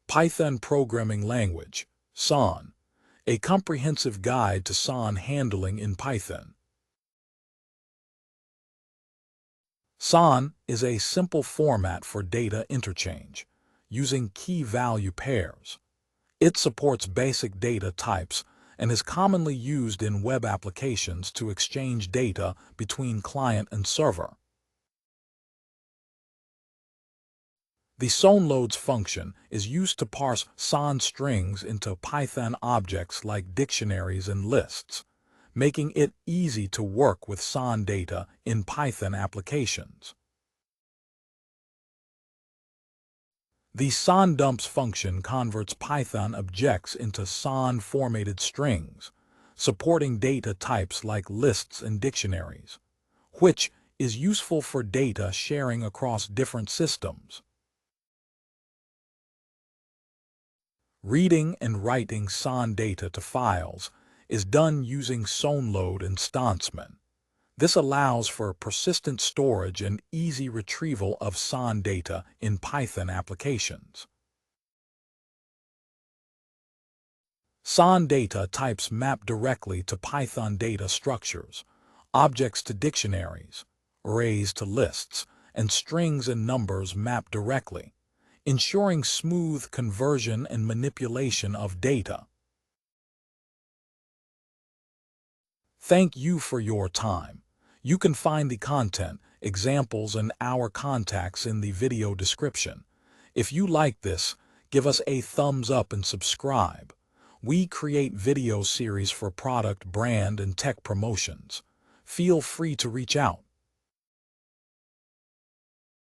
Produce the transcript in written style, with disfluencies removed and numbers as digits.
Python Programming Language, SON, a comprehensive guide to SON handling in Python. SON is a simple format for data interchange, using key-value pairs. It supports basic data types and is commonly used in web applications to exchange data between client and server. The json.loads function is used to parse SON strings into Python objects like dictionaries and lists, making it easy to work with SON data in Python applications. The json.dumps function converts Python objects into SON-formatted strings, supporting data types like lists and dictionaries, which is useful for data sharing across different systems. Reading and writing SON data to files is done using json.load instancement. This allows for persistent storage and easy retrieval of SON data in Python applications. SON data types map directly to Python data structures, objects to dictionaries, arrays to lists, and strings and numbers map directly, ensuring smooth conversion and manipulation of data. Thank you for your time. You can find the content, examples, and our contacts in the video description. If you like this, give us a thumbs up and subscribe. We create video series for product, brand, and tech promotions. Feel free to reach out.